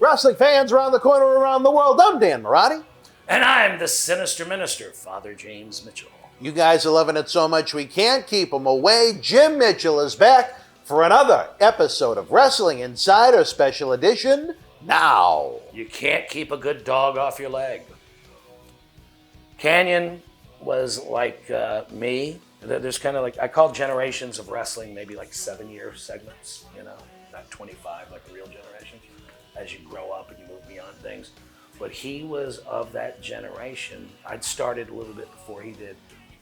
Wrestling fans around the corner, around the world, I'm Dan Marty. And I'm the Sinister Minister, Father James Mitchell. You guys are loving it so much we can't keep them away. Jim Mitchell is back for another episode of Wrestling Insider Special Edition now. You can't keep a good dog off your leg. Kanyon was like me. There's kind of like, I call generations of wrestling maybe like 7-year segments, you know, not 25 like a real generation, as you grow up and you move beyond things. But he was of that generation. I'd started a little bit before he did,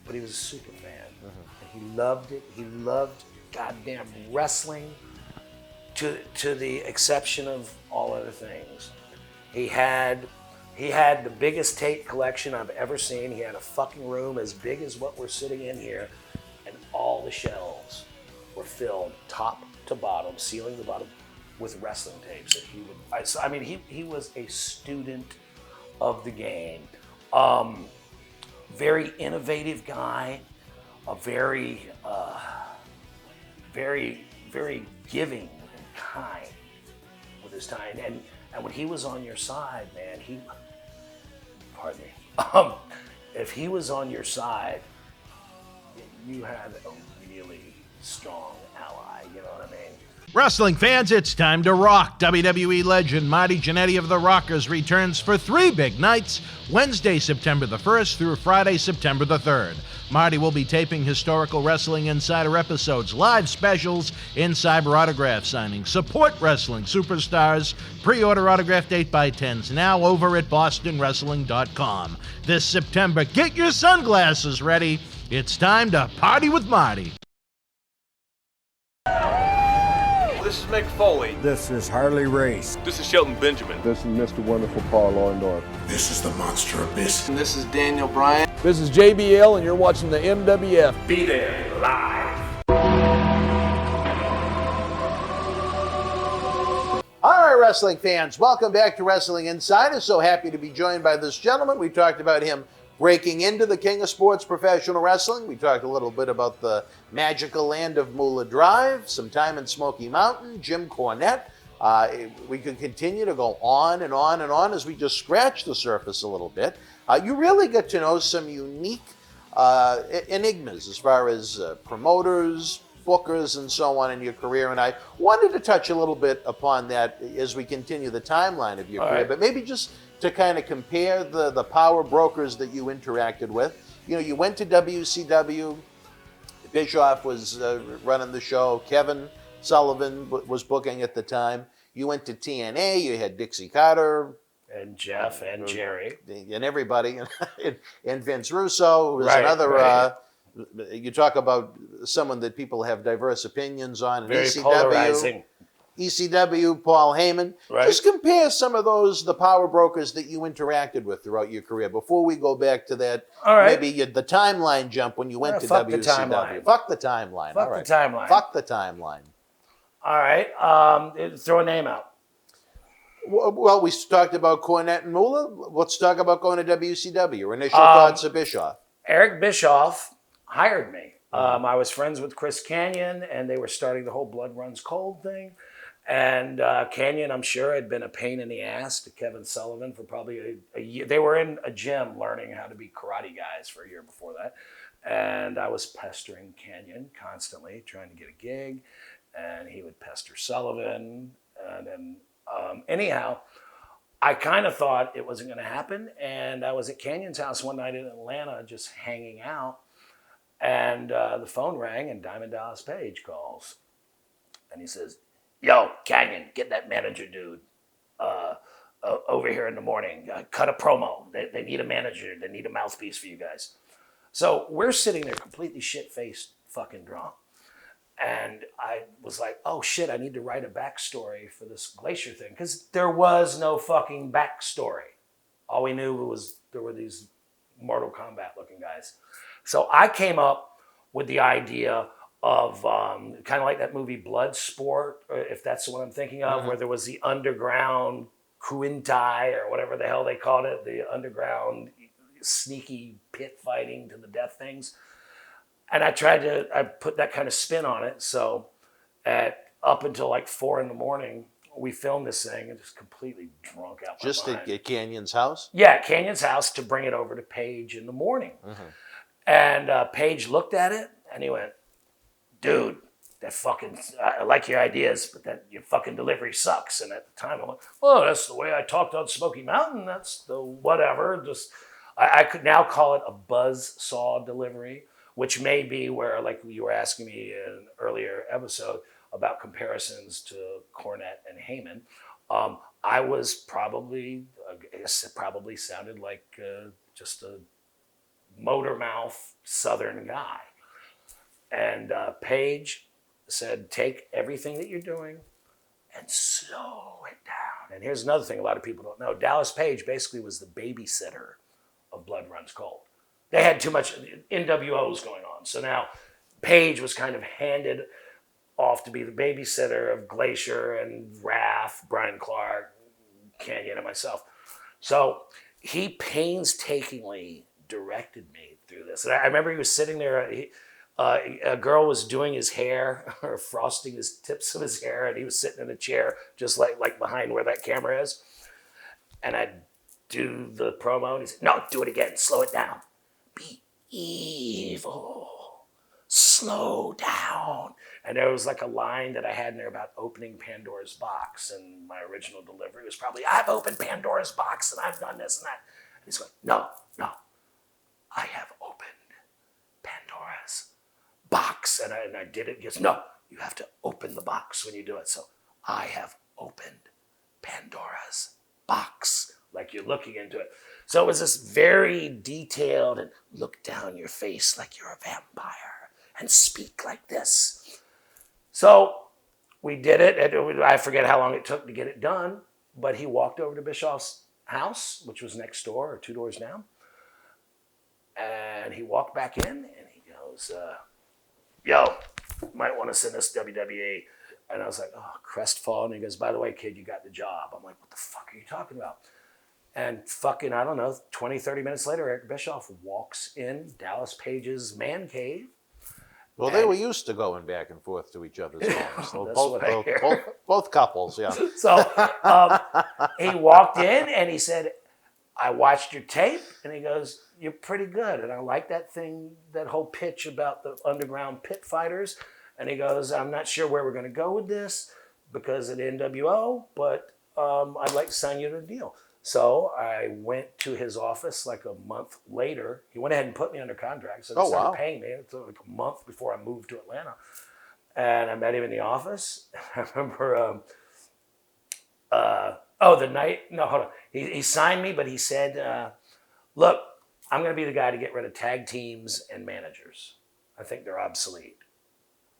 but he was a super fan. And he loved it. He loved goddamn wrestling to the exception of all other things. He had the biggest tape collection I've ever seen. He had a fucking room as big as what we're sitting in here, and all the shelves were filled top to bottom, ceiling to bottom, with wrestling tapes that he would. He was a student of the game. Very innovative guy, a very giving and kind with his time. And when he was on your side, man, pardon me, if he was on your side, you had a really strong ally, you know what I mean? Wrestling fans, it's time to rock. WWE legend Marty Jannetty of the Rockers returns for 3 big nights, Wednesday, September the 1st through Friday, September the 3rd. Marty will be taping historical Wrestling Insider episodes, live specials, in-cyber autograph signings, support wrestling superstars, pre-order autographed 8x10s now over at bostonwrestling.com. This September, get your sunglasses ready. It's time to party with Marty. This is Mick Foley. This is Harley Race. This is Shelton Benjamin. This is Mr. Wonderful Paul Orndorff. This is the Monster Abyss. And this is Daniel Bryan. This is JBL, and you're watching the MWF. Be there, live. All right, wrestling fans, welcome back to Wrestling Insider. So happy to be joined by this gentleman. We talked about him breaking into the king of sports professional wrestling. We talked a little bit about the magical land of Moolah Drive, some time in Smoky Mountain, Jim Cornette. We could continue to go on and on and on as we just scratch the surface a little bit. You really get to know some unique enigmas as far as promoters, bookers, and so on in your career. And I wanted to touch a little bit upon that as we continue the timeline of your career, right. But maybe just to kind of compare the power brokers that you interacted with. You know, you went to WCW, Bischoff was running the show, Kevin Sullivan was booking at the time. You went to TNA, you had Dixie Carter. And Jeff and Jerry. And everybody, and Vince Russo, who was right, another, right. You talk about someone that people have diverse opinions on. Very polarizing. ECW, Paul Heyman. Right. Just compare some of the power brokers that you interacted with throughout your career. Before we go back to that, all right. Maybe the timeline jump when you went to fuck WCW. The timeline. Fuck the timeline. Fuck all right. the timeline. Fuck the timeline. All right. Throw a name out. Well, we talked about Cornette and Moolah. Let's talk about going to WCW. Your initial thoughts of Bischoff. Eric Bischoff hired me. I was friends with Chris Kanyon, and they were starting the whole Blood Runs Cold thing. And Kanyon, I'm sure, had been a pain in the ass to Kevin Sullivan for probably a year. They were in a gym learning how to be karate guys for a year before that. And I was pestering Kanyon constantly, trying to get a gig. And he would pester Sullivan. And then, anyhow, I kind of thought it wasn't going to happen. And I was at Kanyon's house one night in Atlanta just hanging out. And the phone rang, and Diamond Dallas Page calls. And he says, "Yo, Kanyon, get that manager dude over here in the morning. Cut a promo. They need a manager. They need a mouthpiece for you guys." So we're sitting there completely shit-faced, fucking drunk. And I was like, oh shit, I need to write a backstory for this Glacier thing. Because there was no fucking backstory. All we knew was there were these Mortal Kombat looking guys. So I came up with the idea of kind of like that movie Bloodsport, if that's the one I'm thinking of, where there was the underground Kuintai or whatever the hell they called it, the underground sneaky pit fighting to the death things. And I put that kind of spin on it. So up until like 4 a.m, we filmed this thing and just completely drunk out my Just mind. at Canyon's house? Yeah, at Canyon's house to bring it over to Paige in the morning. Mm-hmm. And Paige looked at it and he went, dude, that fucking, I like your ideas, but that your fucking delivery sucks. And at the time I went, well, that's the way I talked on Smoky Mountain. That's the whatever. Just, I could now call it a buzz saw delivery, which may be where, like you were asking me in an earlier episode about comparisons to Cornette and Heyman. I was probably, I guess it probably sounded like just a motor mouth Southern guy. And Paige said, take everything that you're doing and slow it down. And here's another thing a lot of people don't know. Dallas Page basically was the babysitter of Blood Runs Cold. They had too much NWOs going on. So now Paige was kind of handed off to be the babysitter of Glacier and Wrath, Brian Clark, Kanyon, and myself. So he painstakingly directed me through this. And I remember he was sitting there, a girl was doing his hair or frosting his tips of his hair, and he was sitting in a chair just like behind where that camera is. And I'd do the promo, and he said, no, do it again, slow it down. Be evil, slow down. And there was like a line that I had in there about opening Pandora's box, and my original delivery was probably, I've opened Pandora's box, and I've done this and that. And he's going, no, I have opened Pandora's box. And I did it. He goes, no, you have to open the box when you do it. So I have opened Pandora's box, like you're looking into it. So it was this very detailed and look down your face like you're a vampire and speak like this. So we did it. I forget how long it took to get it done, but he walked over to Bischoff's house, which was next door or 2 doors down. And he walked back in and he goes, yo, might want to send us WWE. And I was like, oh, crestfallen. And he goes, by the way, kid, you got the job. I'm like, what the fuck are you talking about? And fucking, I don't know, 20, 30 minutes later, Eric Bischoff walks in Dallas Page's man cave. Well, they were used to going back and forth to each other's homes. So both couples, yeah. So he walked in and he said, I watched your tape. And he goes, you're pretty good. And I like that thing, that whole pitch about the underground pit fighters. And he goes, I'm not sure where we're going to go with this because of the NWO, but I'd like to sign you to a deal. So I went to his office like a month later. He went ahead and put me under contract. So they started paying me. It took like a month before I moved to Atlanta. And I met him in the office. I remember, He signed me, but he said, look, I'm going to be the guy to get rid of tag teams and managers. I think they're obsolete.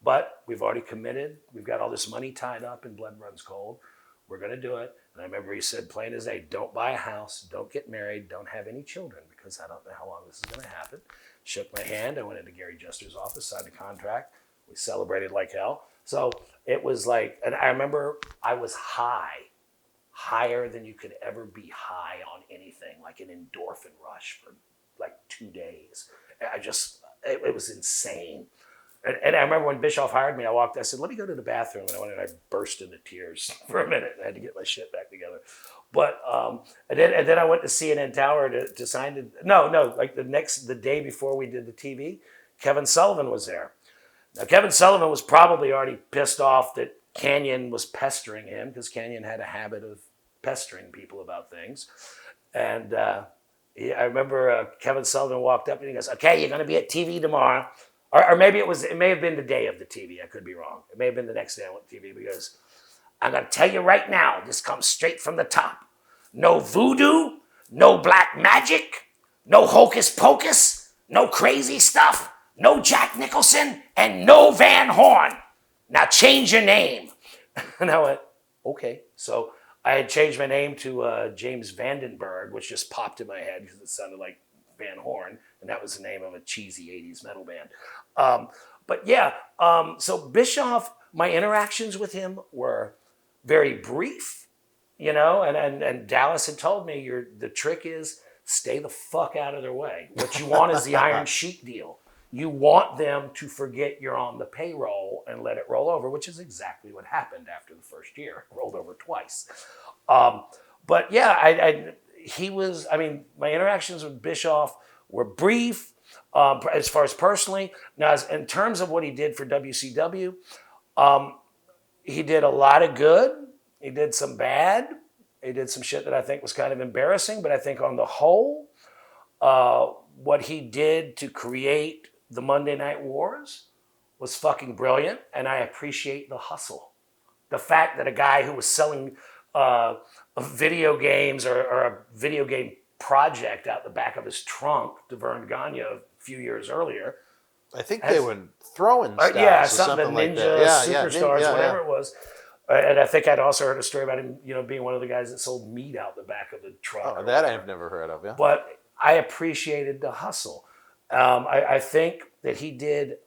But we've already committed. We've got all this money tied up in Blood Runs Cold. We're going to do it. And I remember he said, plain as day, don't buy a house, don't get married, don't have any children, because I don't know how long this is going to happen. Shook my hand. I went into Gary Jester's office, signed a contract. We celebrated like hell. So it was like, and I remember I was higher than you could ever be high on anything, like an endorphin rush for like 2 days. It was insane. And I remember when Bischoff hired me, I said, let me go to the bathroom. And I went and I burst into tears for a minute. I had to get my shit back together. But, and then I went to CNN Tower to sign the day before we did the TV, Kevin Sullivan was there. Now, Kevin Sullivan was probably already pissed off that Kanyon was pestering him, because Kanyon had a habit of pestering people about things. And I remember Kevin Sullivan walked up and he goes, okay, you're going to be at TV tomorrow. Or maybe it may have been the day of the TV. I could be wrong. It may have been the next day I went to TV, because I'm going to tell you right now, this comes straight from the top. No voodoo, no black magic, no hocus pocus, no crazy stuff, no Jack Nicholson, and no Van Horn. Now change your name. And I went, okay. So I had changed my name to James Vandenberg, which just popped in my head because it sounded like Van Horn, and that was the name of a cheesy 80s metal band. So Bischoff, my interactions with him were very brief, and Dallas had told me, the trick is stay the fuck out of their way. What you want is the Iron Sheik deal. you want them to forget you're on the payroll and let it roll over, which is exactly what happened after the first year. It rolled over twice. But yeah, he was, I mean, my interactions with Bischoff were brief as far as personally. Now, in terms of what he did for WCW, he did a lot of good. He did some bad. He did some shit that I think was kind of embarrassing. But I think on the whole, what he did to create the Monday Night Wars was fucking brilliant. And I appreciate the hustle. The fact that a guy who was selling video games or a video game project out the back of his trunk to Vern Gagne a few years earlier. I think they were throwing stars yeah, or something like Ninja that. Superstars, whatever it was. And I think I'd also heard a story about him, being one of the guys that sold meat out the back of the truck. Oh, that I've never heard of, yeah. But I appreciated the hustle. I think that he did.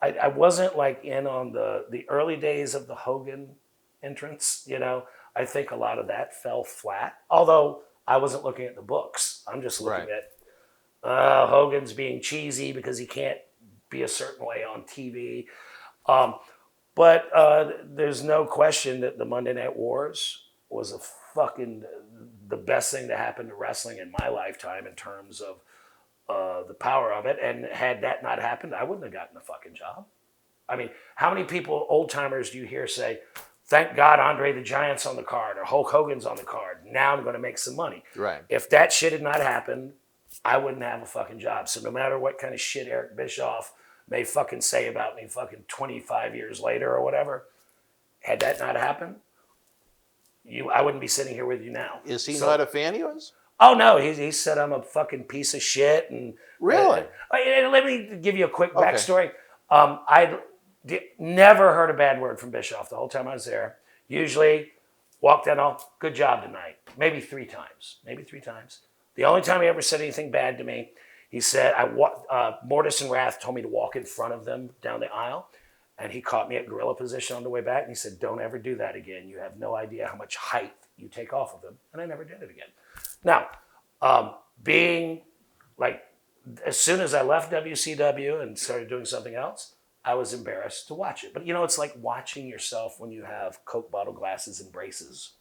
I wasn't like in on the early days of the Hogan entrance, I think a lot of that fell flat. Although I wasn't looking at the books. I'm just looking at Hogan's being cheesy because he can't be a certain way on TV. But there's no question that the Monday Night Wars was the best thing to happen to wrestling in my lifetime in terms of the power of it. And had that not happened, I wouldn't have gotten a fucking job. I mean, how many people, old timers, do you hear say, thank God Andre the Giant's on the card or Hulk Hogan's on the card. Now I'm going to make some money. Right. If that shit had not happened, I wouldn't have a fucking job. So no matter what kind of shit Eric Bischoff may fucking say about me fucking 25 years later or whatever, had that not happened, I wouldn't be sitting here with you now. Is he not a fan of yours? Oh, no. He said I'm a fucking piece of shit. And really? Let me give you a quick backstory. I never heard a bad word from Bischoff the whole time I was there. Usually walked in, good job tonight. Maybe three times. The only time he ever said anything bad to me, he said, Mortis and Wrath told me to walk in front of them down the aisle, and he caught me at gorilla position on the way back, and he said, don't ever do that again. You have no idea how much height you take off of them. And I never did it again. Now, being like, as soon as I left WCW and started doing something else, I was embarrassed to watch it. But it's like watching yourself when you have Coke bottle glasses and braces.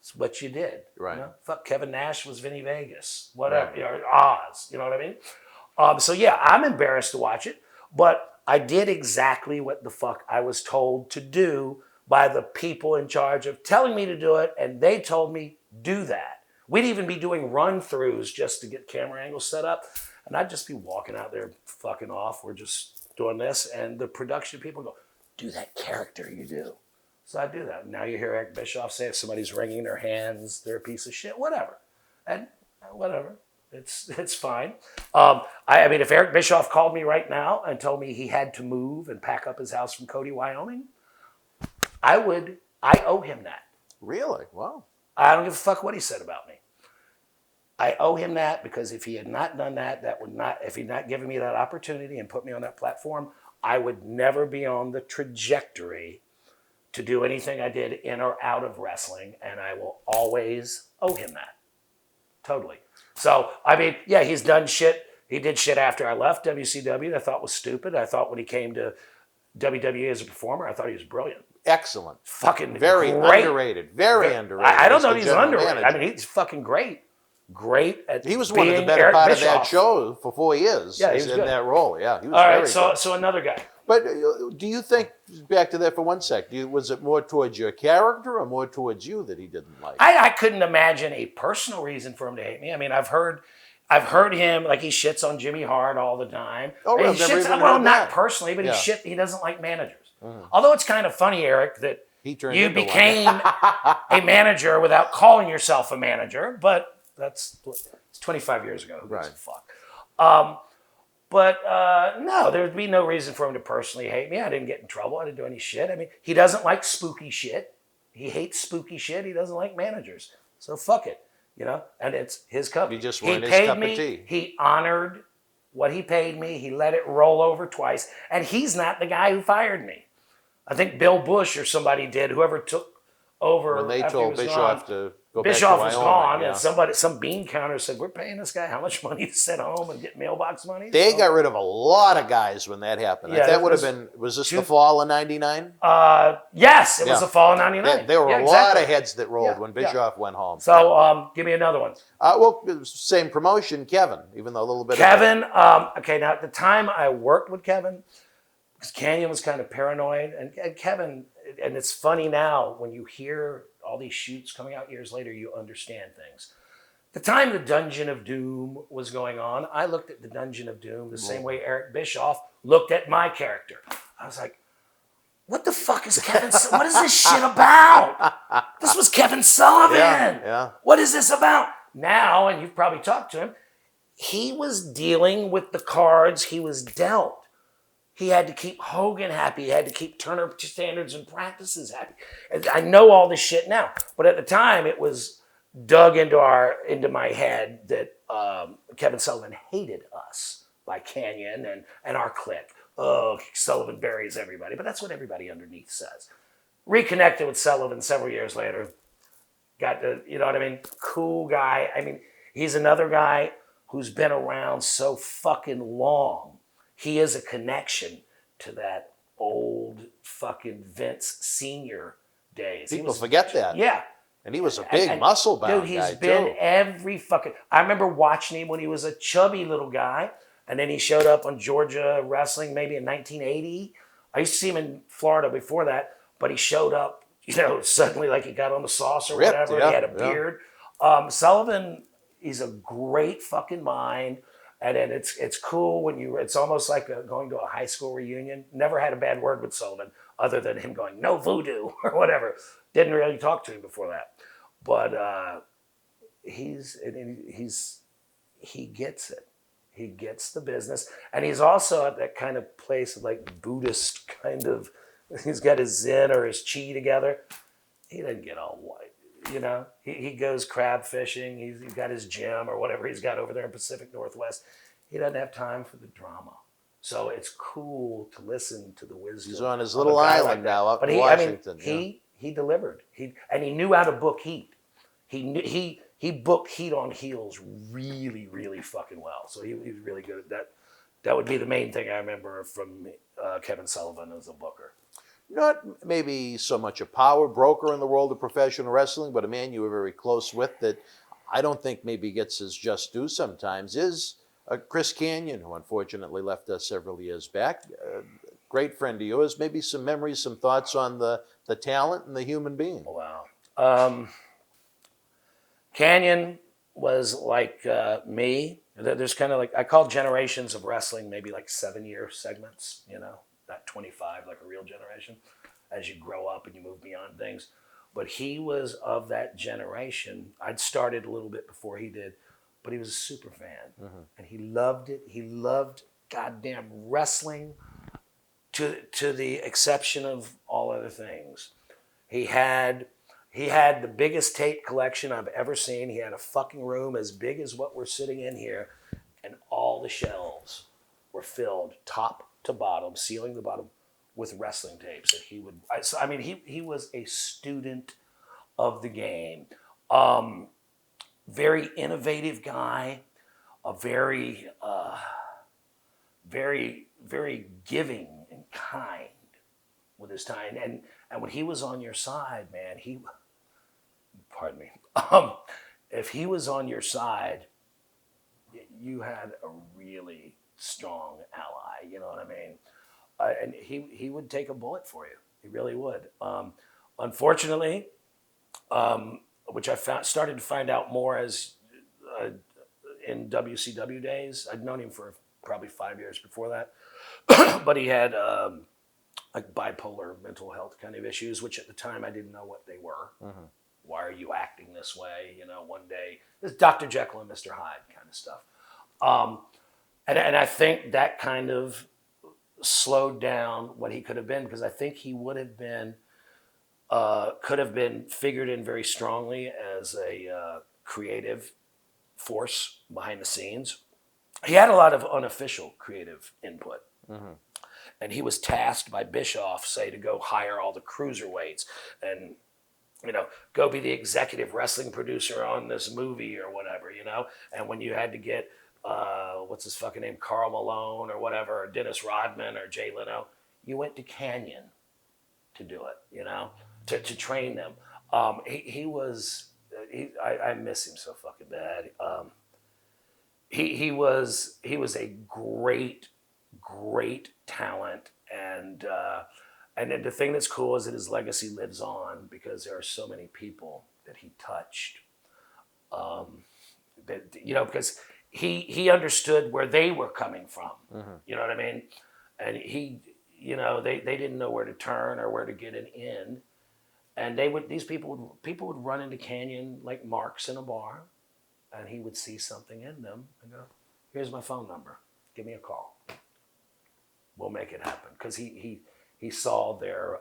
It's what you did. Right. Fuck, Kevin Nash was Vinny Vegas. Whatever. Right. Oz. You know what I mean? So yeah, I'm embarrassed to watch it, but I did exactly what the fuck I was told to do by the people in charge of telling me to do it, and they told me, do that. We'd even be doing run-throughs just to get camera angles set up, and I'd just be walking out there fucking off. We're just doing this, and the production people go, do that character you do. So I do that. Now you hear Eric Bischoff say if somebody's wringing their hands, they're a piece of shit, whatever. And whatever, it's fine. I mean, if Eric Bischoff called me right now and told me he had to move and pack up his house from Cody, Wyoming, I owe him that. Really? Wow. I don't give a fuck what he said about me. I owe him that because if he had not done that, if he'd not given me that opportunity and put me on that platform, I would never be on the trajectory to do anything I did in or out of wrestling, and I will always owe him that. Totally. So, I mean, yeah, he's done shit. He did shit after I left WCW that I thought was stupid. I thought when he came to WWE as a performer, I thought he was brilliant. Excellent. Fucking very great. Underrated. Very underrated. I don't know if he's underrated. Manager. I mean, he's fucking great. Great at He was being one of the better Eric part Bischoff. of that show for 4 years. Yeah, he was in good. that role. Yeah, he was All right, very good. so another guy. But do you think, back to that for one sec, was it more towards your character or more towards you that he didn't like? I couldn't imagine a personal reason for him to hate me. I mean, I've heard him, like he shits on Jimmy Hart all the time. Oh, And I've he never shits, even well, heard not that. personally, but Yeah. he doesn't like managers. Although it's kind of funny, Eric, that He turned you into one. became a manager without calling yourself a manager, but it's 25 years ago. Who gives a fuck? No, there'd be no reason for him to personally hate me. I didn't get in trouble. I didn't do any shit. I mean, he doesn't like spooky shit. He hates spooky shit. He doesn't like managers. So fuck it, and it's his company. You just He weren't his paid cup of me. tea. He honored what he paid me. He let it roll over twice. And he's not the guy who fired me. I think Bill Bush or somebody did, whoever took over When they after told he was Bischoff gone. to go back to Bischoff was Wyoming, gone, yeah. and some bean counter said, "We're paying this guy how much money to sit home and get mailbox money?" They got rid of a lot of guys when that happened. Yeah, that would have been, was this the fall of 99? Yes, it was Yeah. the fall of '99. There were Yeah, a lot exactly. of heads that rolled Yeah, when yeah. Bischoff went home. So give me another one. Well, it was the same promotion, Kevin, even though a little bit Kevin, okay, now at the time I worked with Kevin, because Kanyon was kind of paranoid, and Kevin, and it's funny now when you hear all these shoots coming out years later, you understand things. The time the Dungeon of Doom was going on, I looked at the Dungeon of Doom the same way Eric Bischoff looked at my character. I was like, what the fuck is what is this shit about? This was Kevin Sullivan. Yeah. What is this about? Now, and you've probably talked to him, he was dealing with the cards he was dealt. He had to keep Hogan happy. He had to keep Turner Standards and Practices happy. And I know all this shit now, but at the time it was dug into my head that Kevin Sullivan hated us by Kanyon and our clique. Oh, Sullivan buries everybody, but that's what everybody underneath says. Reconnected with Sullivan several years later. Got to, you know what I mean? Cool guy. I mean, he's another guy who's been around so fucking long. He is a connection to that old fucking Vince Senior days. People forget that. Yeah. And he was a big muscle-bound dude, he's guy, been too. every fucking... I remember watching him when he was a chubby little guy, and then he showed up on Georgia Wrestling maybe in 1980. I used to see him in Florida before that, but he showed up, you know, suddenly like he got on the sauce or Ripped, whatever. yeah, He had a beard. Sullivan, he's a great fucking mind. And then it's cool when it's almost like going to a high school reunion. Never had a bad word with Sullivan other than him going, no voodoo or whatever. Didn't really talk to him before that. But he gets it. He gets the business. And he's also at that kind of place of like Buddhist kind of, he's got his Zen or his Chi together. He doesn't get all white. You know, he goes crab fishing. He's got his gym or whatever he's got over there in Pacific Northwest. He doesn't have time for the drama. So it's cool to listen to the wisdom. He's on his little island now up in Washington. He delivered. And he knew how to book heat. He booked heat on heels really, really fucking well. So he was really good at that. That would be the main thing I remember from Kevin Sullivan as a booker. Not maybe so much a power broker in the world of professional wrestling, but a man you were very close with that I don't think maybe gets his just due sometimes is Chris Kanyon, who unfortunately left us several years back. Great friend of yours. Maybe some memories, some thoughts on the talent and the human being. Wow. Kanyon was like me. There's kind of like, I call generations of wrestling maybe like 7-year segments, you know, not 25 like a real generation as you grow up and you move beyond things. But he was of that generation. I'd started a little bit before he did, but he was a super fan. Mm-hmm. And he loved it. He loved goddamn wrestling to the exception of all other things. He had the biggest tape collection I've ever seen. He had a fucking room as big as what we're sitting in here, and all the shelves were filled top to bottom, ceiling to bottom, with wrestling tapes that he would. I mean, he was a student of the game. Very innovative guy, a very, very, very giving and kind with his time. And when he was on your side, man, pardon me, if he was on your side, you had a really strong ally, you know what I mean? And he would take a bullet for you. He really would. Unfortunately, which I started to find out more as in WCW days. I'd known him for probably 5 years before that, but he had like bipolar mental health kind of issues, which at the time I didn't know what they were. Mm-hmm. Why are you acting this way? You know, one day it's Dr. Jekyll and Mr. Hyde kind of stuff. And I think that kind of slowed down what he could have been, because I think he would have been, could have been figured in very strongly as a creative force behind the scenes. He had a lot of unofficial creative input. Mm-hmm. And he was tasked by Bischoff, say, to go hire all the cruiserweights and go be the executive wrestling producer on this movie or whatever, And when you had to get, what's his fucking name, Karl Malone or whatever, or Dennis Rodman or Jay Leno, you went to Kanyon to do it, to train them. I miss him so fucking bad. He was a great talent, and then the thing that's cool is that his legacy lives on because there are so many people that he touched. Because he understood where they were coming from. Mm-hmm. You know what I mean? And they didn't know where to turn or where to get an in. And people would run into Kanyon like marks in a bar, and he would see something in them and go, "Here's my phone number. Give me a call. We'll make it happen." Because he saw their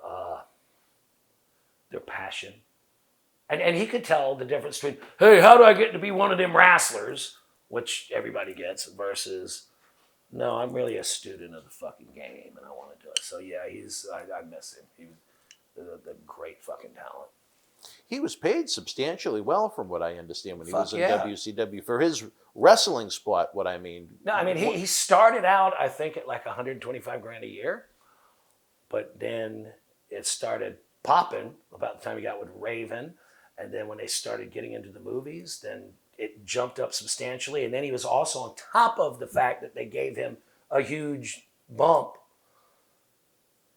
passion, and he could tell the difference between, "Hey, how do I get to be one of them wrestlers?" which everybody gets, versus, "No, I'm really a student of the fucking game and I want to do it." So yeah, I miss him. He was the great fucking talent. He was paid substantially well, from what I understand, when he was in WCW for his wrestling spot. What I mean, no, I mean he started out, I think, at like $125,000 a year, but then it started popping about the time he got with Raven, and then when they started getting into the movies, then it jumped up substantially, and then he was also, on top of the fact that they gave him a huge bump,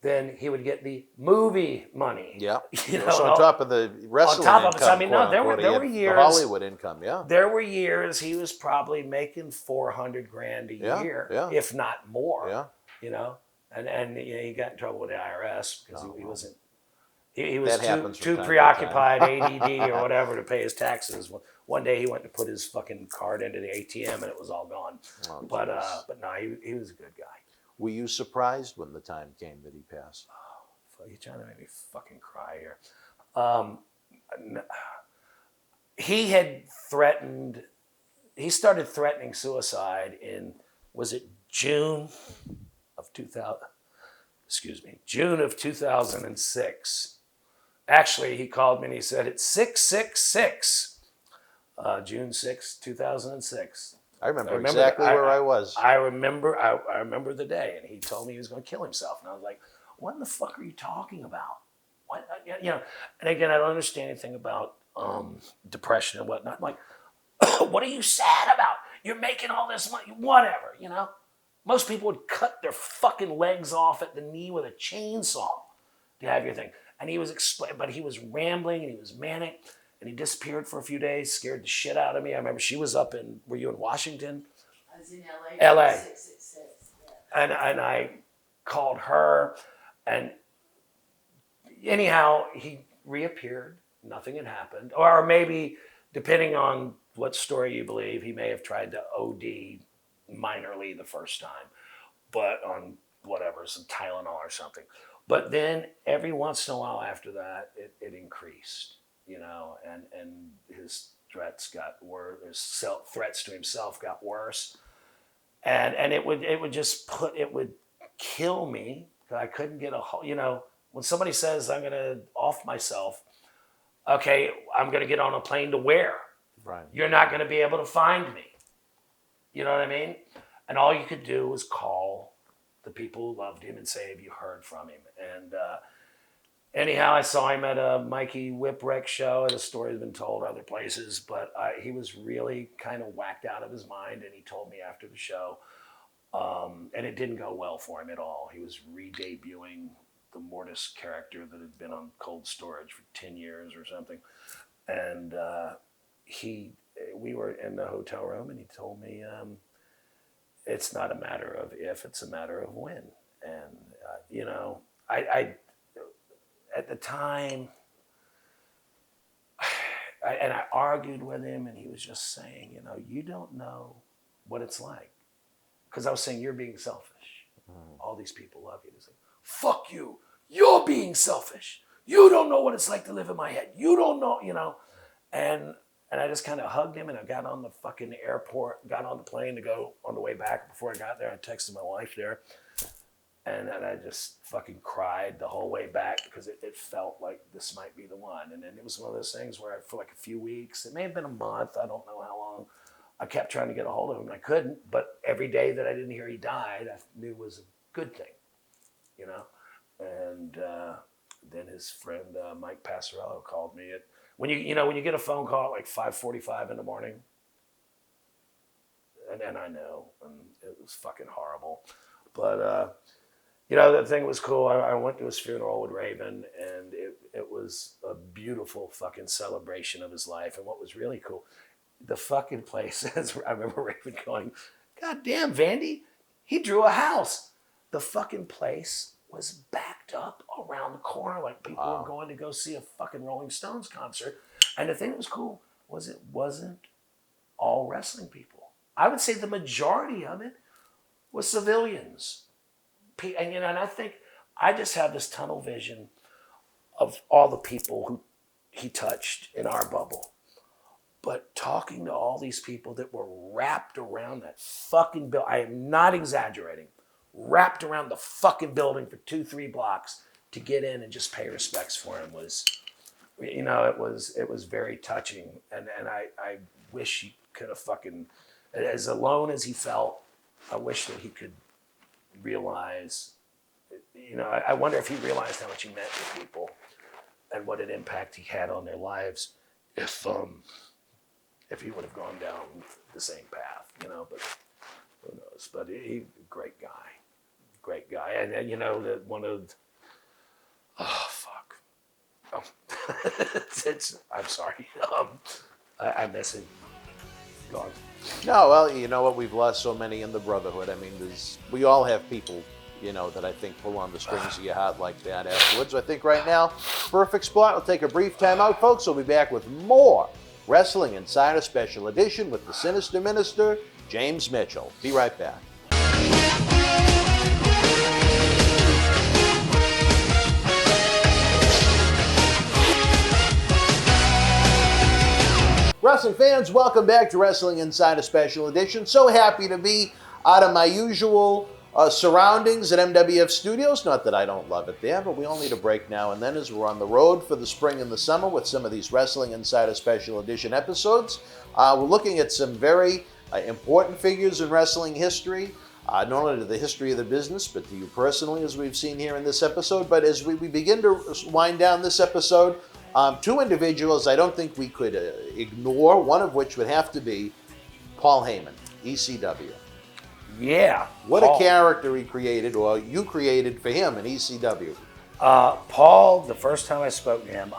then he would get the movie money. Yeah. So on top of the wrestling income, so, I mean, no, there were years, the Hollywood income, yeah. There were years he was probably making $400,000 a year, if not more. Yeah. And he got in trouble with the IRS because he wasn't. He was too preoccupied, ADD or whatever, to pay his taxes. One day he went to put his fucking card into the ATM and it was all gone. But no, he was a good guy. Were you surprised when the time came that he passed? Oh, you're trying to make me fucking cry here. He had threatened. He started threatening suicide in, was it June of 2000? June of 2006. Actually, he called me and he said, "It's 666, June 6, 2006. I remember exactly where I was. I remember the day, and he told me he was going to kill himself, and I was like, "What the fuck are you talking about?" What, And again, I don't understand anything about depression and whatnot. I'm like, "What are you sad about? You're making all this money, whatever." Most people would cut their fucking legs off at the knee with a chainsaw to have your thing. And he was but he was rambling and he was manic. And he disappeared for a few days, scared the shit out of me. I remember she was were you in Washington? I was in LA. LA. 666. Yeah. And I called her, and anyhow, he reappeared. Nothing had happened. Or maybe, depending on what story you believe, he may have tried to OD minorly the first time, but on whatever, some Tylenol or something. But then every once in a while after that, it increased. And his threats got worse. His threats to himself got worse, and it would kill me because I couldn't get when somebody says I'm gonna off myself, okay, I'm gonna get on a plane to where? Right. You're not gonna be able to find me. You know what I mean? And all you could do was call the people who loved him and say, "Have you heard from him?" And anyhow, I saw him at a Mikey Whipwreck show. The story's been told other places, but he was really kind of whacked out of his mind, and he told me after the show, and it didn't go well for him at all. He was re-debuting the Mortis character that had been on cold storage for 10 years or something. And we were in the hotel room, and he told me, it's not a matter of if, it's a matter of when. And, I at the time, I argued with him, and he was just saying, you don't know what it's like. Because I was saying, you're being selfish. All these people love you. He's like, "Fuck you. You're being selfish. You don't know what it's like to live in my head. You don't know, And I just kind of hugged him, and I got on the fucking airport, got on the plane to go on the way back. Before I got there, I texted my wife there. And I just fucking cried the whole way back because it felt like this might be the one. And then it was one of those things where for like a few weeks, it may have been a month, I don't know how long, I kept trying to get a hold of him and I couldn't. But every day that I didn't hear he died, I knew was a good thing, you know? And then his friend Mike Passarello called me when you get a phone call at like 5:45 in the morning, and then I know, and it was fucking horrible. But the thing was cool. I went to his funeral with Raven, and it was a beautiful fucking celebration of his life. And what was really cool, the fucking place, I remember Raven going, "God damn, Vandy, he drew a house." The fucking place was backed up around the corner like people were going to go see a fucking Rolling Stones concert. And the thing that was cool was it wasn't all wrestling people. I would say the majority of it was civilians. And I think I just have this tunnel vision of all the people who he touched in our bubble. But talking to all these people that were wrapped around that fucking building, I am not exaggerating, wrapped around the fucking building for 2-3 blocks to get in and just pay respects for him was, it was very touching. And I wish he could have fucking, as alone as he felt, I wish that he could realize, I wonder if he realized how much he meant to people and what an impact he had on their lives if he would have gone down the same path, but who knows? But he great guy. And that one of, I'm sorry. I miss him. Gone. No, well, you know what? We've lost so many in the Brotherhood. I mean, we all have people, that I think pull on the strings of your heart like that afterwards. So I think right now, perfect spot. We'll take a brief time out, folks. We'll be back with more Wrestling Insider Special Edition with the Sinister Minister, James Mitchell. Be right back. Wrestling fans, welcome back to Wrestling Insider Special Edition. So happy to be out of my usual surroundings at MWF Studios. Not that I don't love it there, but we all need a break now and then as we're on the road for the spring and the summer with some of these Wrestling Insider Special Edition episodes. We're looking at some very important figures in wrestling history, not only to the history of the business, but to you personally, as we've seen here in this episode. But as we begin to wind down this episode, two individuals I don't think we could ignore, one of which would have to be Paul Heyman, ECW. Yeah. What Paul. A character he created, or you created for him in ECW. Paul, the first time I spoke to him,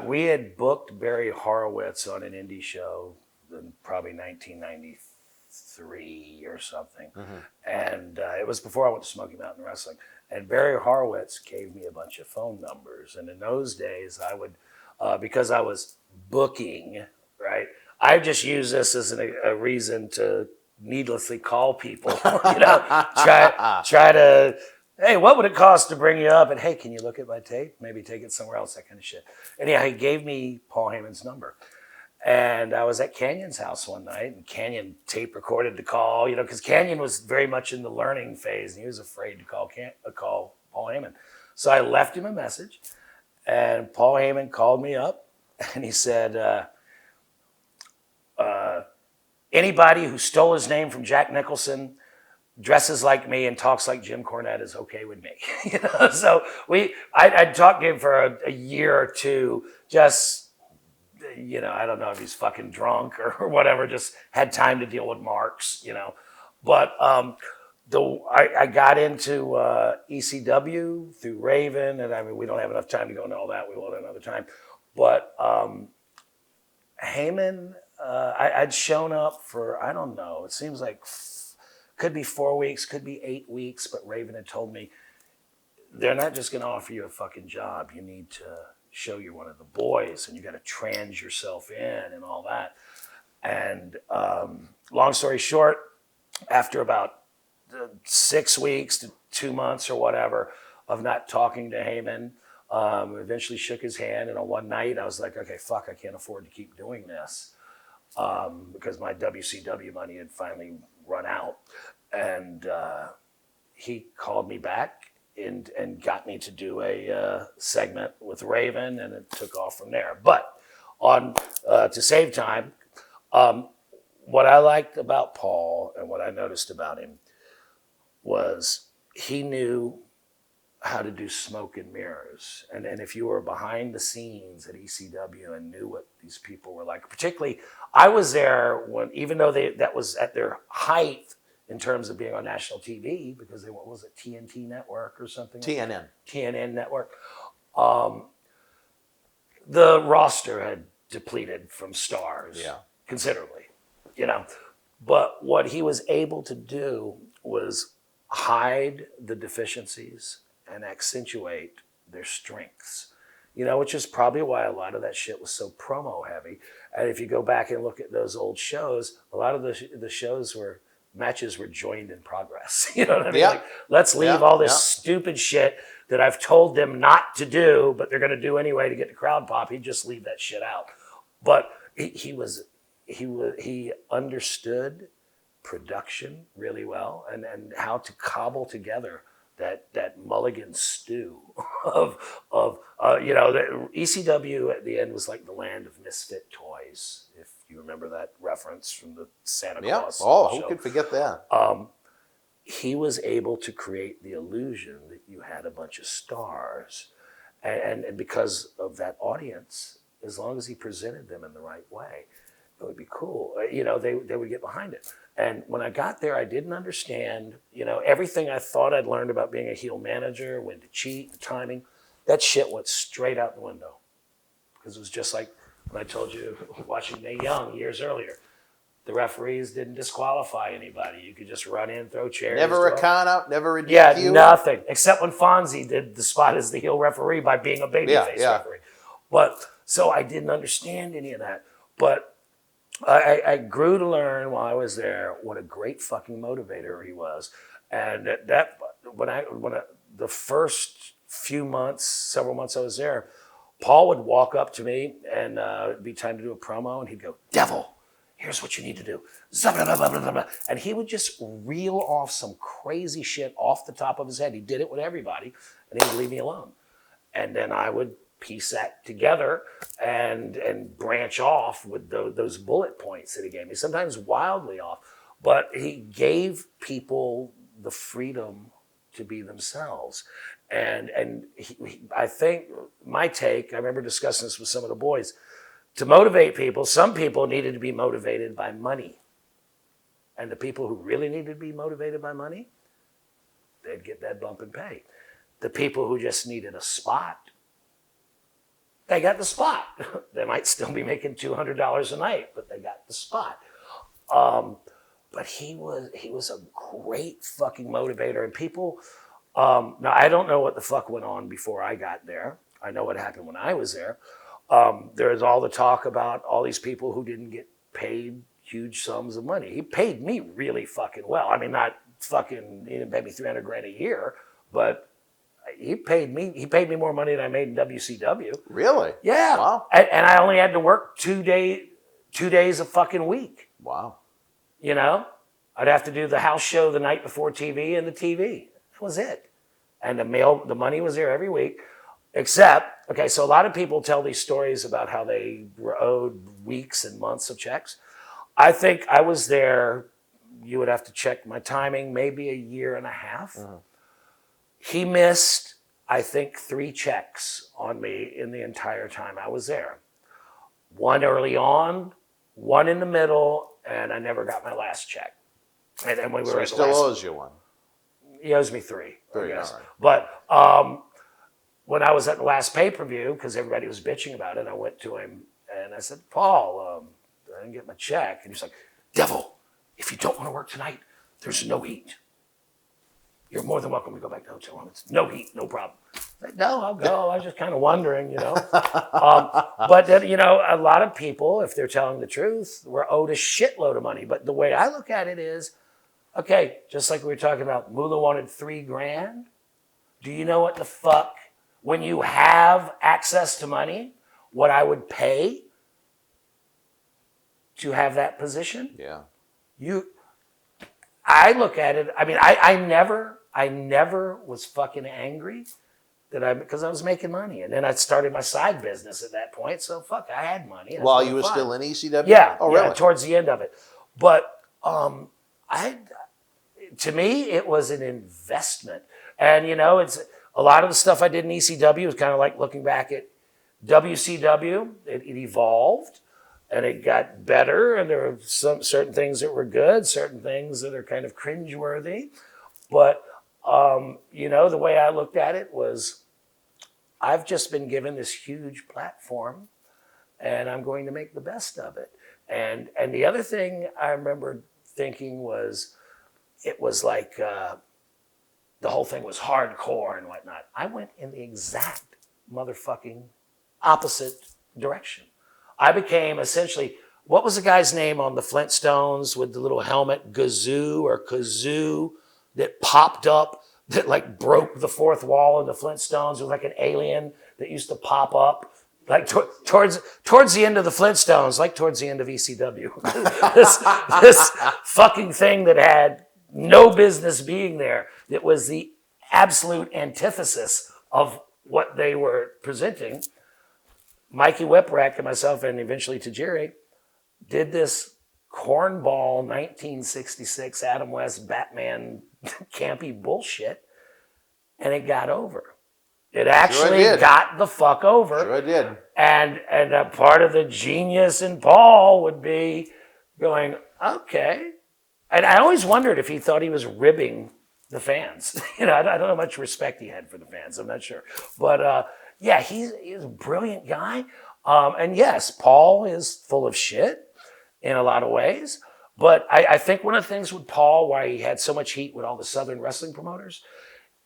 we had booked Barry Horowitz on an indie show in probably 1993 or something. Mm-hmm. And it was before I went to Smoky Mountain Wrestling. And Barry Horowitz gave me a bunch of phone numbers. And in those days, I would, because I was booking, right? I just use this as a reason to needlessly call people, try to, hey, what would it cost to bring you up? And hey, can you look at my tape? Maybe take it somewhere else, that kind of shit. Anyhow, he gave me Paul Heyman's number. And I was at Kanyon's house one night, and Kanyon tape recorded the call, because Kanyon was very much in the learning phase, and he was afraid to call Paul Heyman. So I left him a message, and Paul Heyman called me up, and he said, anybody who stole his name from Jack Nicholson, dresses like me, and talks like Jim Cornette is okay with me. So I talked to him for a year or two, just, I don't know if he's fucking drunk or whatever, just had time to deal with marks, But I got into ECW through Raven, and I mean, we don't have enough time to go into all that. We will another time. But Heyman, I'd shown up for, I don't know, it seems like could be 4 weeks, could be 8 weeks, but Raven had told me, they're not just going to offer you a fucking job. You need to show you're one of the boys, and you got to trans yourself in and all that. And long story short, after about 6 weeks to 2 months or whatever of not talking to Heyman, eventually shook his hand. And on one night, I was like, okay, fuck, I can't afford to keep doing this because my WCW money had finally run out. And he called me back and got me to do a segment with Raven, and it took off from there. But to save time, what I liked about Paul and what I noticed about him was he knew how to do smoke and mirrors. And if you were behind the scenes at ECW and knew what these people were like, particularly, I was there when, even though that was at their height in terms of being on national TV, because they, what was it, TNT Network or something? TNN. TNN Network. The roster had depleted from stars considerably, you know. But what he was able to do was hide the deficiencies and accentuate their strengths, you know, which is probably why a lot of that shit was so promo heavy. And if you go back and look at those old shows, a lot of the shows were, matches were joined in progress. You know what I mean? Yeah. Like, let's leave all this stupid shit that I've told them not to do, but they're going to do anyway to get the crowd pop. He'd just leave that shit out. But he understood production really well, and how to cobble together that mulligan stew of you know, the ECW at the end was like the land of misfit toys, if you remember that reference from the Santa Claus Oh, show. who could forget that? He was able to create the illusion that you had a bunch of stars, and because of that audience, as long as he presented them in the right way, it would be cool. You know, they would get behind it. And when I got there, I didn't understand, you know, everything I thought I'd learned about being a heel manager, when to cheat, the timing, that shit went straight out the window. Because it was just like when I told you, watching Mae Young years earlier, the referees didn't disqualify anybody. You could just run in, throw chairs. Never a count out, never a DQ? Yeah, nothing. Except when Fonzie did the spot as the heel referee by being a babyface referee. But, so I didn't understand any of that. But I grew to learn while I was there what a great fucking motivator he was. And that the first few months, several months I was there, Paul would walk up to me and it'd be time to do a promo, and he'd go, "Devil, here's what you need to do." And he would just reel off some crazy shit off the top of his head. He did it with everybody, and he would leave me alone. And then I would piece that together and branch off with those bullet points that he gave me, sometimes wildly off. But he gave people the freedom to be themselves. And I think my take, I remember discussing this with some of the boys, to motivate people, some people needed to be motivated by money. And the people who really needed to be motivated by money, they'd get that bump in pay. The people who just needed a spot, they got the spot. They might still be making $200 a night, but they got the spot. But he was a great fucking motivator. And people, now I don't know what the fuck went on before I got there. I know what happened when I was there. There's all the talk about all these people who didn't get paid huge sums of money. He paid me really fucking well. I mean, not fucking, he didn't pay me $300,000 a year, but he paid me more money than I made in WCW. Really? Yeah. Wow. And I only had to work 2 days a fucking week. Wow. You know, I'd have to do the house show the night before TV and the TV. That was it. And the money was there every week. Except, okay, so a lot of people tell these stories about how they were owed weeks and months of checks. I think I was there, you would have to check my timing, maybe a year and a half. Uh-huh. He missed, I think, 3 checks on me in the entire time I was there. 1 early on, 1 in the middle, and I never got my last check. And then when we were he still owes you 1. He owes me 3, 3, I guess. all right. But when I was at the last pay-per-view, because everybody was bitching about it, I went to him and I said, "Paul, I didn't get my check." And he's like, "Devil, if you don't want to work tonight, there's no heat. You're more than welcome to go back to the hotel room. It's no heat, no problem." I said, "No, I'll go. I was just kind of wondering, you know." But then, you know, a lot of people, if they're telling the truth, were owed a shitload of money. But the way I look at it is, okay, just like we were talking about, Moolah wanted $3,000. Do you know what the fuck, when you have access to money, what I would pay to have that position? Yeah. I look at it, I mean, I I never was fucking angry because I was making money. And then I started my side business at that point. So fuck, I had money. While you were still in ECW? Yeah. Oh, really? Yeah, towards the end of it. But to me, it was an investment. And, it's a lot of the stuff I did in ECW was kind of like looking back at WCW. It evolved and it got better. And there were certain things that were good, certain things that are kind of cringeworthy. But, the way I looked at it was, I've just been given this huge platform and I'm going to make the best of it. And the other thing I remember thinking was, it was like the whole thing was hardcore and whatnot. I went in the exact motherfucking opposite direction. I became essentially, what was the guy's name on the Flintstones with the little helmet, Kazoo, that popped up, that like broke the fourth wall in the Flintstones? It was like an alien that used to pop up. Like towards the end of the Flintstones, like towards the end of ECW. this fucking thing that had no business being there. It was the absolute antithesis of what they were presenting. Mikey Whipwreck and myself, and eventually Tajiri, did this cornball 1966 Adam West Batman campy bullshit, and it got over. It actually got the fuck over. Sure did. And part of the genius in Paul would be going, okay. And I always wondered if he thought he was ribbing the fans. I don't know how much respect he had for the fans. I'm not sure. But he's a brilliant guy. And yes, Paul is full of shit in a lot of ways. But I think one of the things with Paul, why he had so much heat with all the Southern wrestling promoters,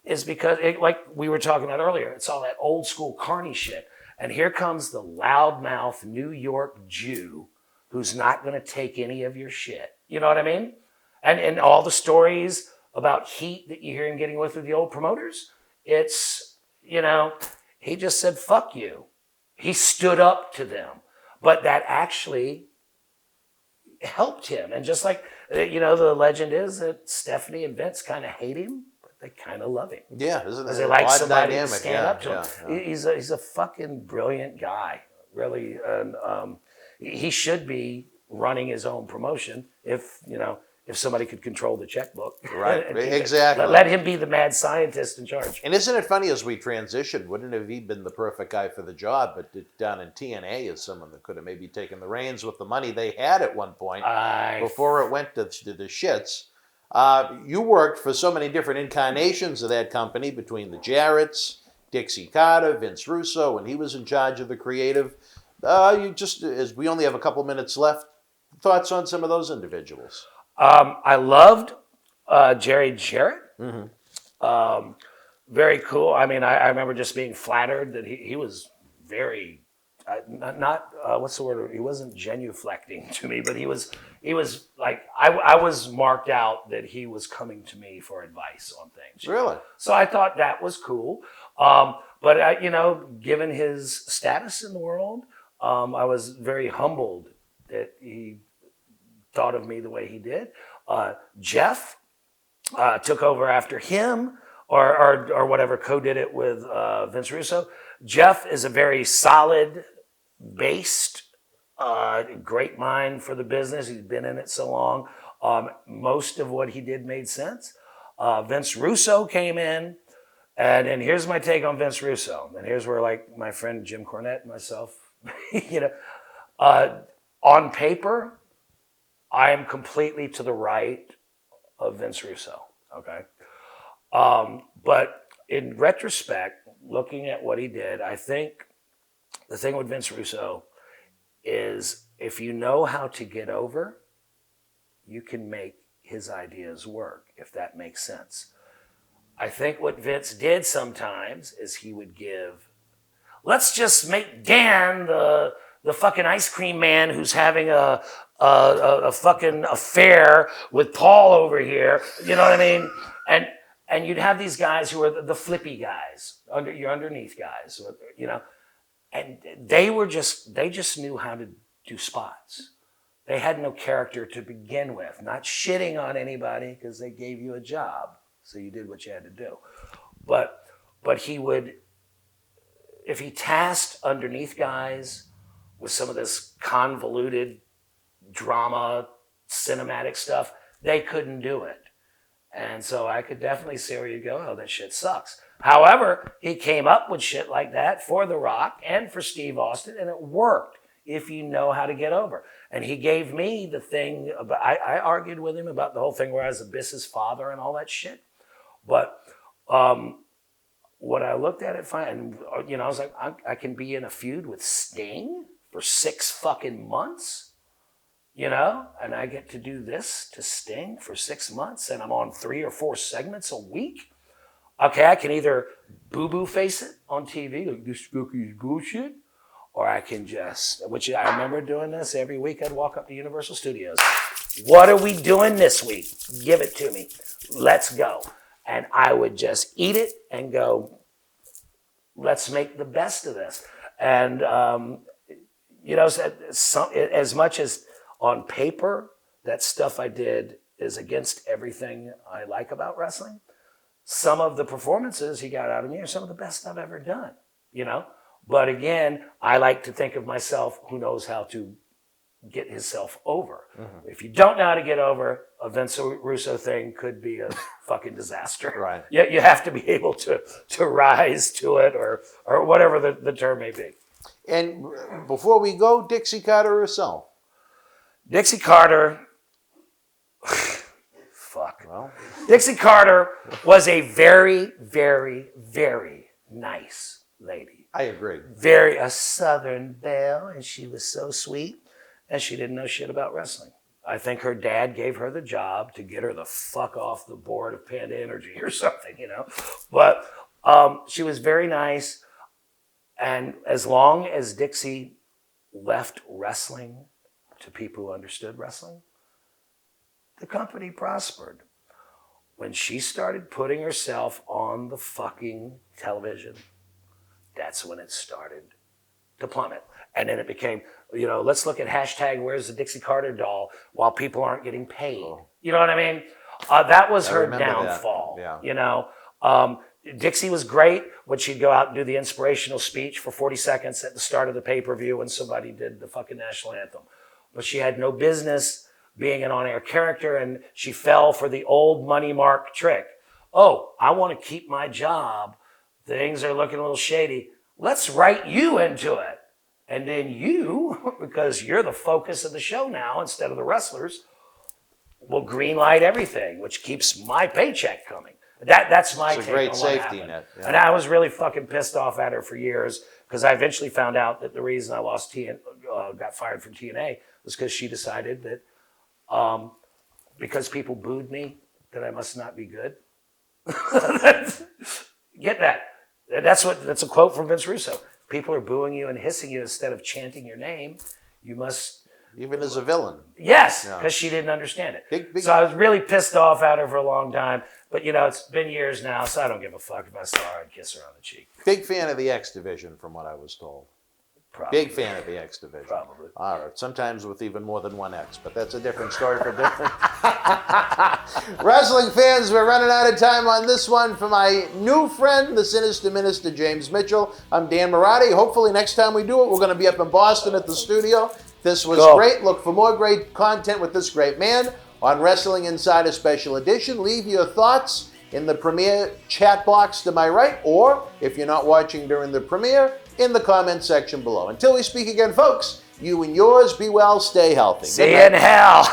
is because, like we were talking about earlier, it's all that old school carny shit. And here comes the loudmouth New York Jew who's not going to take any of your shit. You know what I mean? And all the stories about heat that you hear him getting with the old promoters, it's, he just said, fuck you. He stood up to them. But that actually helped him. And just like, the legend is that Stephanie and Vince kind of hate him, but they kind of love him. Yeah, isn't it? They like somebody dynamic. to stand up to him. Yeah. He's a fucking brilliant guy, really. And he should be running his own promotion if somebody could control the checkbook. Right, exactly. Let him be the mad scientist in charge. And isn't it funny, as we transition, wouldn't have he been the perfect guy for the job, but down in TNA as someone that could have maybe taken the reins with the money they had at one point before it went to the shits. You worked for so many different incarnations of that company, between the Jarretts, Dixie Carter, Vince Russo, when he was in charge of the creative. As we only have a couple minutes left, thoughts on some of those individuals? I loved Jerry Jarrett. Mm-hmm. Very cool. I mean, I remember just being flattered that he was very, what's the word? He wasn't genuflecting to me, but he was like, I was marked out that he was coming to me for advice on things. Really? So I thought that was cool. But given his status in the world, I was very humbled that he thought of me the way he did. Jeff took over after him, or whatever, co-did it with Vince Russo. Jeff is a very solid based, great mind for the business. He's been in it so long. Most of what he did made sense. Vince Russo came in, and here's my take on Vince Russo. And here's where, like, my friend Jim Cornette and myself, on paper, I am completely to the right of Vince Russo, okay? But in retrospect, looking at what he did, I think the thing with Vince Russo is, if you know how to get over, you can make his ideas work, if that makes sense. I think what Vince did sometimes is he would give, let's just make Dan the fucking ice cream man who's having a fucking affair with Paul over here. You know what I mean? And you'd have these guys who are the flippy guys, your underneath guys, and they just knew how to do spots. They had no character to begin with, not shitting on anybody because they gave you a job. so you did what you had to do. But he would, if he tasked underneath guys with some of this convoluted drama, cinematic stuff, they couldn't do it. And so I could definitely see where you go, oh, that shit sucks. However, he came up with shit like that for The Rock and for Steve Austin, and it worked if you know how to get over. And he gave me the thing about, I argued with him about the whole thing where I was Abyss's father and all that shit. But what I looked at it fine, you know, I was like, I can be in a feud with Sting for 6 fucking months, you know, and I get to do this to Sting for 6 months, and I'm on 3 or 4 segments a week. Okay, I can either boo-boo face it on TV, like this fucking bullshit, or I can just, which I remember doing this every week. I'd walk up to Universal Studios. What are we doing this week? Give it to me. Let's go. And I would just eat it and go, let's make the best of this. And, you know, as much as on paper, that stuff I did is against everything I like about wrestling, some of the performances he got out of me are some of the best I've ever done, you know? But again, I like to think of myself who knows how to get himself over. Mm-hmm. If you don't know how to get over, a Vince Russo thing could be a fucking disaster. Right. You have to be able to rise to it, or whatever the term may be. And before we go, Dixie Carter herself. Dixie Carter, fuck. Well, Dixie Carter was a very, very, very nice lady. I agree. Very a Southern belle, and she was so sweet, and she didn't know shit about wrestling. I think her dad gave her the job to get her the fuck off the board of Panda Energy or something, you know. But she was very nice, and as long as Dixie left wrestling to people who understood wrestling, the company prospered. When she started putting herself on the fucking television, that's when it started to plummet. And then it became, you know, let's look at hashtag where's the Dixie Carter doll while people aren't getting paid. You know what I mean? That was her downfall. Yeah. You know, Dixie was great when she'd go out and do the inspirational speech for 40 seconds at the start of the pay-per-view when somebody did the fucking national anthem. But she had no business being an on-air character, and she fell for the old money mark trick. Oh, I want to keep my job. Things are looking a little shady. Let's write you into it. And then you, because you're the focus of the show now instead of the wrestlers, will greenlight everything, which keeps my paycheck coming. That's my take. It's a great on what safety happened. net. Yeah. And I was really fucking pissed off at her for years, because I eventually found out that the reason I got fired from TNA was because she decided that because people booed me, that I must not be good. Get that. That's a quote from Vince Russo. People are booing you and hissing you instead of chanting your name. You must... Even as a villain. Yes, because she didn't understand it. So I was really pissed off at her for a long time. But, you know, it's been years now, so I don't give a fuck. If I saw her, I'd kiss her on the cheek. Big fan of the X Division, from what I was told. Probably. Big fan of the X Division. Probably. All right. Sometimes with even more than one X, but that's a different story for different. Wrestling fans, we're running out of time on this one. For my new friend, the Sinister Minister, James Mitchell, I'm Dan Marati. Hopefully next time we do it, we're going to be up in Boston at the studio. This was great. Look for more great content with this great man on Wrestling Insider Special Edition. Leave your thoughts in the premiere chat box to my right, or if you're not watching during the premiere, in the comment section below. Until we speak again, folks, you and yours, be well, stay healthy. See you in hell.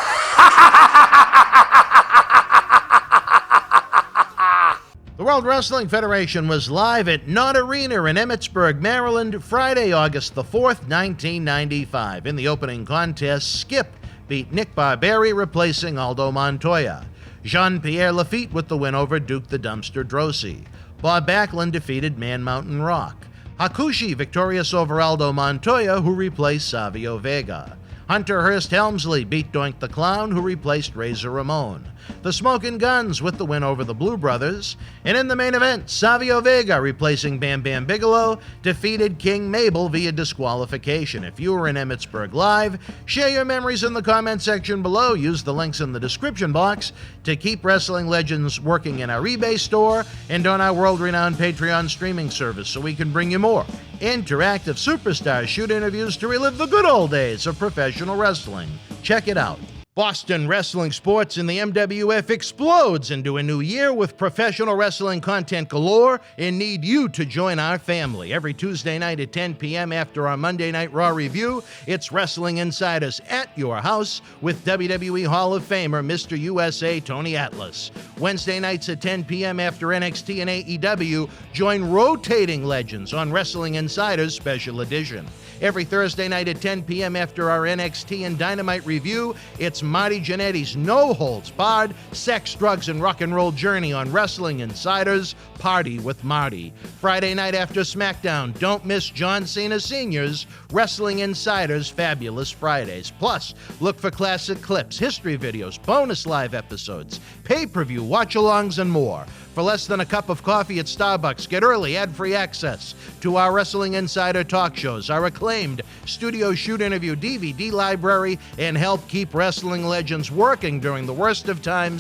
The World Wrestling Federation was live at Knott Arena in Emmitsburg, Maryland, Friday, August the 4th, 1995. In the opening contest, Skip beat Nick Barberi, replacing Aldo Montoya. Jean-Pierre Lafitte with the win over Duke the Dumpster Droese. Bob Backlund defeated Man Mountain Rock. Hakushi victorious over Aldo Montoya, who replaced Savio Vega. Hunter Hearst Helmsley beat Doink the Clown, who replaced Razor Ramon. The Smokin' Guns with the win over the Blue Brothers. And in the main event, Savio Vega, replacing Bam Bam Bigelow, defeated King Mabel via disqualification. If you were in Emmitsburg Live, share your memories in the comment section below. Use the links in the description box to keep Wrestling Legends working in our eBay store and on our world-renowned Patreon streaming service so we can bring you more interactive superstar shoot interviews to relive the good old days of professional wrestling. Check it out. Boston wrestling sports in the MWF explodes into a new year with professional wrestling content galore and need you to join our family. Every Tuesday night at 10 p.m. after our Monday Night Raw review, it's Wrestling Insiders at your house with WWE Hall of Famer Mr. USA Tony Atlas. Wednesday nights at 10 p.m. after NXT and AEW, join rotating legends on Wrestling Insiders Special Edition. Every Thursday night at 10 p.m. after our NXT and Dynamite review, it's Marty Jannetty's no-holds-barred sex, drugs, and rock and roll journey on Wrestling Insiders Party with Marty. Friday night after SmackDown, don't miss John Cena Sr.'s Wrestling Insiders Fabulous Fridays. Plus, look for classic clips, history videos, bonus live episodes, pay-per-view watch-alongs, and more. For less than a cup of coffee at Starbucks, get early ad-free access to our Wrestling Insider talk shows, our acclaimed studio shoot interview DVD library, and help keep wrestling legends working during the worst of times